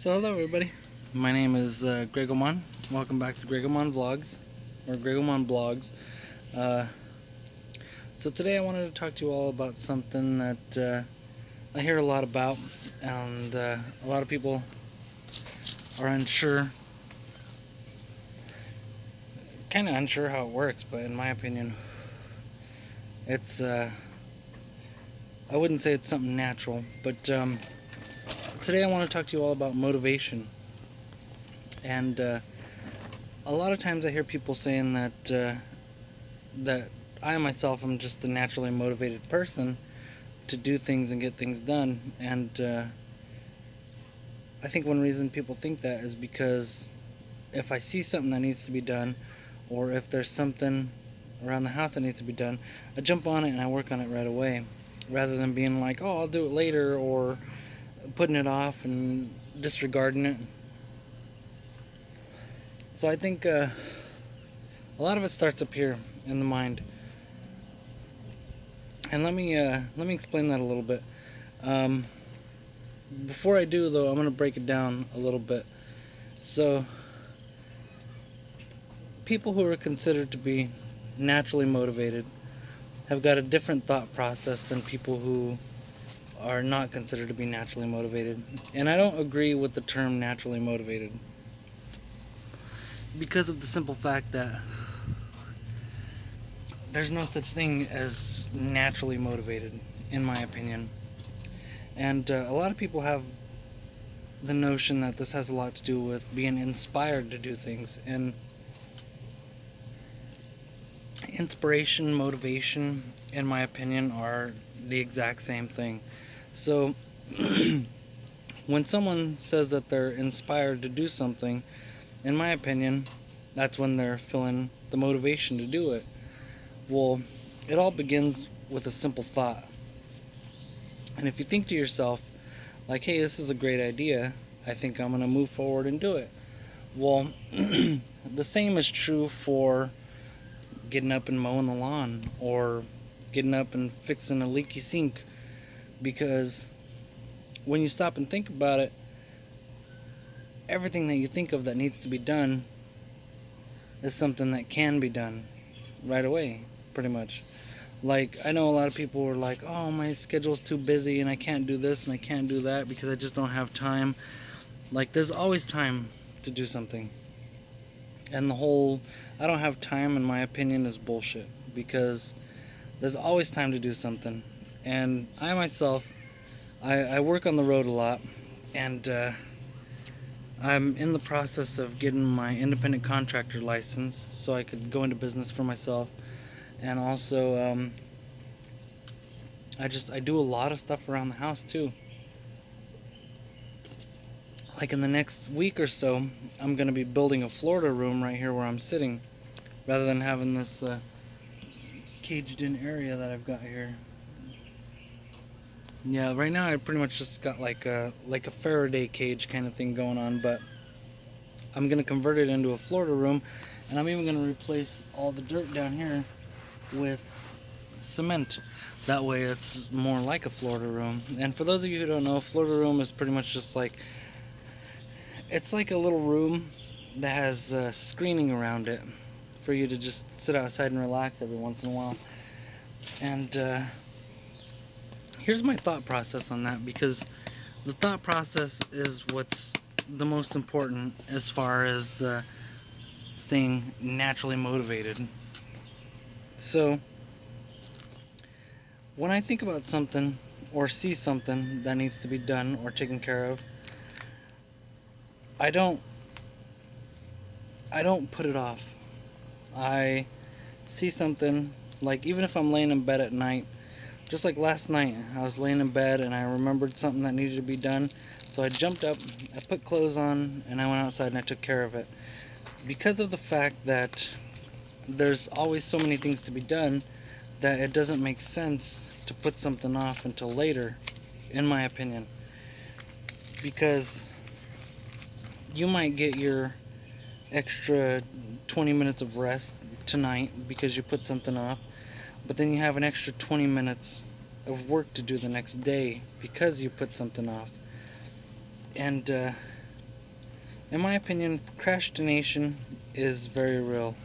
So hello everybody, my name is Gregomon. Welcome back to Gregomon Vlogs, or Gregomon Blogs. Uh, so today I wanted to talk to you all about something that I hear a lot about, and a lot of people are kind of unsure how it works, but in my opinion, it's, I wouldn't say it's something natural, but today I want to talk to you all about motivation. And a lot of times I hear people saying that I myself am just a naturally motivated person to do things and get things done. And I think one reason people think that is because if I see something that needs to be done, or if there's something around the house that needs to be done, I jump on it and I work on it right away, rather than being like, oh, I'll do it later, or putting it off and disregarding it. So I think a lot of it starts up here in the mind, and let me explain that a little bit. Before I do, though, I'm going to break it down a little bit. So, people who are considered to be naturally motivated have got a different thought process than people who are not considered to be naturally motivated. And I don't agree with the term naturally motivated, because of the simple fact that there's no such thing as naturally motivated, in my opinion. And a lot of people have the notion that this has a lot to do with being inspired to do things. And inspiration, motivation, in my opinion, are the exact same thing. So when someone says that they're inspired to do something, in my opinion, that's when they're feeling the motivation to do it. Well, it all begins with a simple thought. And if you think to yourself, like, hey, this is a great idea, I think I'm going to move forward and do it. Well, the same is true for getting up and mowing the lawn, or getting up and fixing a leaky sink. Because when you stop and think about it, everything that you think of that needs to be done is something that can be done right away, pretty much. Like, I know a lot of people are like, oh, my schedule's too busy and I can't do this and I can't do that because I just don't have time. Like, there's always time to do something. And the whole I don't have time, in my opinion, is bullshit, because there's always time to do something. And I myself, I work on the road a lot, and I'm in the process of getting my independent contractor license so I could go into business for myself. And also, I do a lot of stuff around the house too. Like in the next week or so, I'm going to be building a Florida room right here where I'm sitting, rather than having this caged in area that I've got here. Yeah, right now I pretty much just got like a Faraday cage kind of thing going on, but I'm going to convert it into a Florida room, and I'm even going to replace all the dirt down here with cement. That way it's more like a Florida room. And for those of you who don't know, a Florida room is pretty much just like, it's like a little room that has screening around it for you to just sit outside and relax every once in a while. And here's my thought process on that, because the thought process is what's the most important as far as staying naturally motivated. So when I think about something or see something that needs to be done or taken care of, I don't put it off. I see something, like even if I'm laying in bed at night, just like last night, I was laying in bed and I remembered something that needed to be done. So I jumped up, I put clothes on, and I went outside and I took care of it. Because of the fact that there's always so many things to be done, that it doesn't make sense to put something off until later, in my opinion. Because you might get your extra 20 minutes of rest tonight because you put something off, but then you have an extra 20 minutes of work to do the next day because you put something off. And In my opinion, procrastination is very real.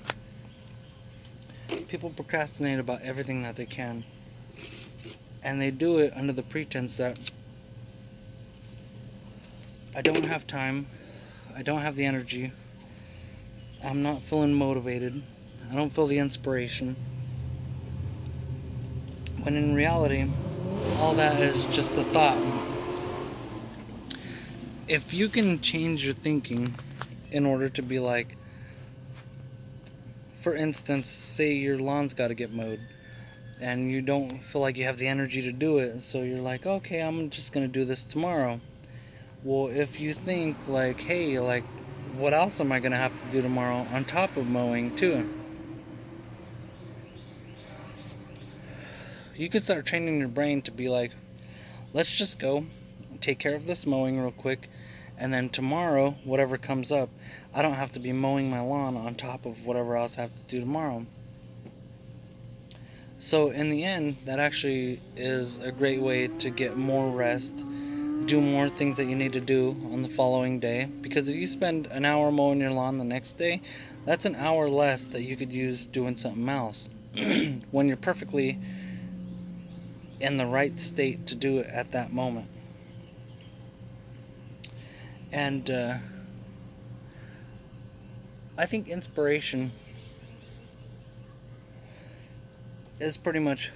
People procrastinate about everything that they can, and they do it under the pretense that I don't have time, I don't have the energy, I'm not feeling motivated, I don't feel the inspiration. When in reality, all that is just a thought. If you can change your thinking in order to be like, for instance, say your lawn's got to get mowed and you don't feel like you have the energy to do it, so you're like, okay, I'm just going to do this tomorrow. Well, if you think like, hey, like, what else am I going to have to do tomorrow on top of mowing too? You can start training your brain to be like, let's just go take care of this mowing real quick, and then tomorrow, whatever comes up, I don't have to be mowing my lawn on top of whatever else I have to do tomorrow. So in the end, that actually is a great way to get more rest, do more things that you need to do on the following day. Because if you spend an hour mowing your lawn the next day, that's an hour less that you could use doing something else. When you're perfectly in the right state to do it at that moment. And I think inspiration is pretty much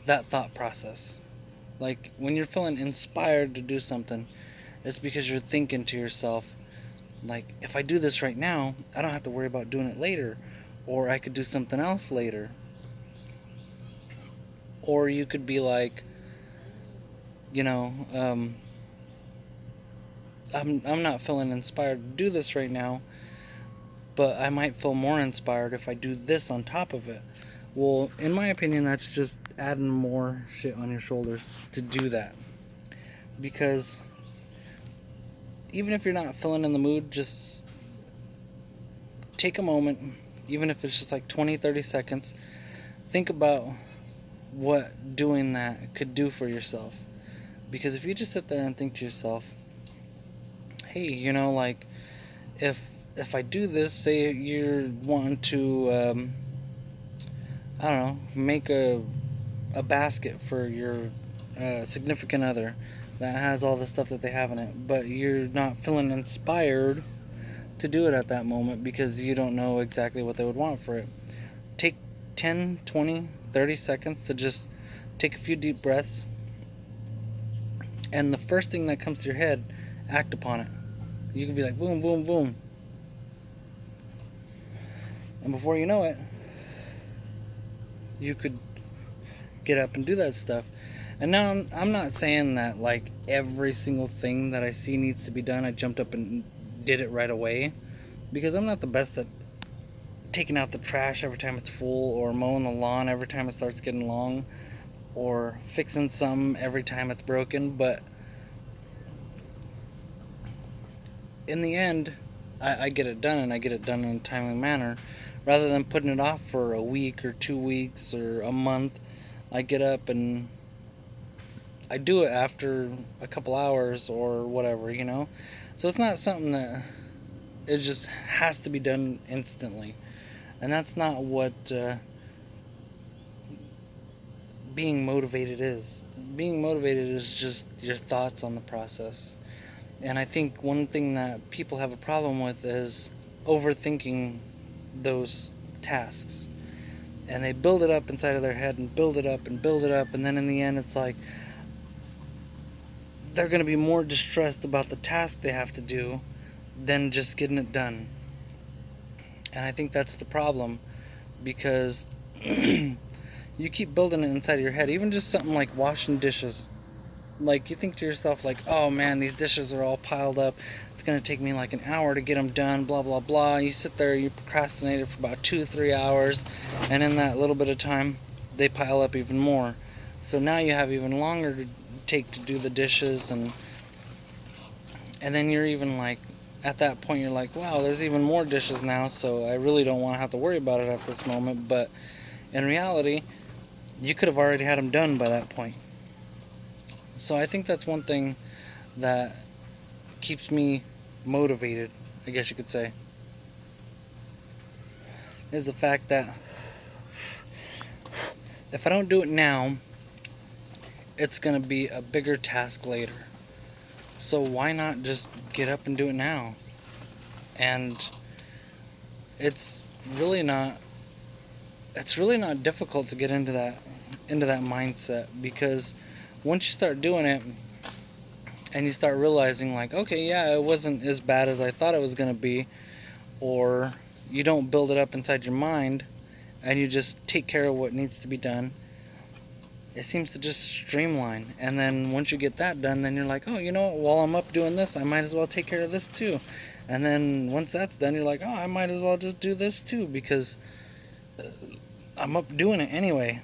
that thought process. Like when you're feeling inspired to do something, it's because you're thinking to yourself, like, if I do this right now, I don't have to worry about doing it later, or I could do something else later. Or you could be like, you know, I'm not feeling inspired to do this right now, but I might feel more inspired if I do this on top of it. Well, in my opinion, that's just adding more shit on your shoulders to do that. Because even if you're not feeling in the mood, just take a moment, even if it's just like 20-30 seconds, think about what doing that could do for yourself. Because if you just sit there and think to yourself, hey, like, if I do this, say you're wanting to I don't know, make a basket for your significant other that has all the stuff that they have in it, but you're not feeling inspired to do it at that moment because you don't know exactly what they would want for it. Take 10, 20, 30 seconds to just take a few deep breaths, and the first thing that comes to your head, act upon it. You can be like, boom, boom, boom. And before you know it, you could get up and do that stuff. And now I'm not saying that like every single thing that I see needs to be done, I jumped up and did it right away, because I'm not the best at taking out the trash every time it's full, or mowing the lawn every time it starts getting long, or fixing something every time it's broken. But in the end, I get it done, and I get it done in a timely manner, rather than putting it off for a week or 2 weeks or a month. I get up and I do it after a couple hours or whatever, So it's not something that it just has to be done instantly. And that's not what being motivated is. Being motivated is just your thoughts on the process. And I think one thing that people have a problem with is overthinking those tasks. And they build it up inside of their head and build it up and build it up, and then in the end it's like they're going to be more distressed about the task they have to do than just getting it done. And I think that's the problem, because you keep building it inside of your head. Even just something like washing dishes. Like, you think to yourself, like, oh man, these dishes are all piled up, it's going to take me like an hour to get them done, blah blah blah. You sit there, you procrastinate it for about 2-3 hours, and in that little bit of time they pile up even more. So now you have even longer to take to do the dishes, and then you're even like, at that point you're like, wow, there's even more dishes now, so I really don't want to have to worry about it at this moment. But in reality, you could have already had them done by that point. So I think that's one thing that keeps me motivated, I guess you could say, is the fact that if I don't do it now, it's going to be a bigger task later. So why not just get up and do it now? And it's really not difficult to get into that mindset, because once you start doing it and you start realizing, like, okay, yeah, it wasn't as bad as I thought it was going to be, or you don't build it up inside your mind and you just take care of what needs to be done, it seems to just streamline. And then once you get that done, then you're like, oh, you know what, while I'm up doing this, I might as well take care of this too. And then once that's done, you're like, oh, I might as well just do this too, because I'm up doing it anyway.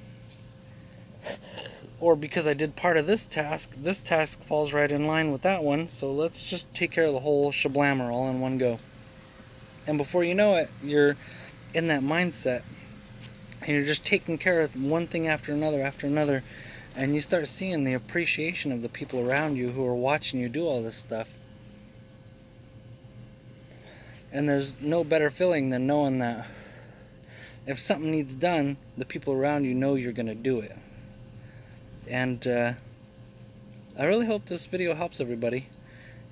Or because I did part of this task falls right in line with that one, so let's just take care of the whole shablammer all in one go. And before you know it, you're in that mindset, and you're just taking care of one thing after another, and you start seeing the appreciation of the people around you who are watching you do all this stuff. And there's no better feeling than knowing that if something needs done, the people around you know you're going to do it. And I really hope this video helps everybody.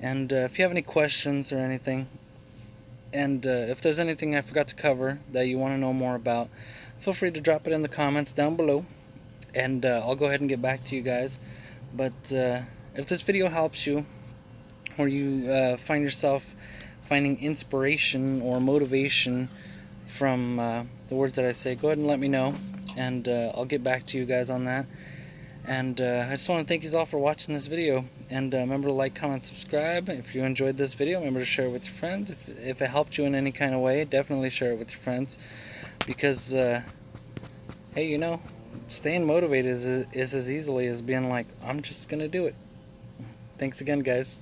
And if you have any questions or anything, and if there's anything I forgot to cover that you want to know more about, feel free to drop it in the comments down below, and I'll go ahead and get back to you guys. But if this video helps you, or you find yourself finding inspiration or motivation from the words that I say, go ahead and let me know, and I'll get back to you guys on that. And I just want to thank you all for watching this video. And remember to like, comment, subscribe. If you enjoyed this video, remember to share it with your friends. If it helped you in any kind of way, definitely share it with your friends. Because, hey, you know, staying motivated is as easily as being like, I'm just going to do it. Thanks again, guys.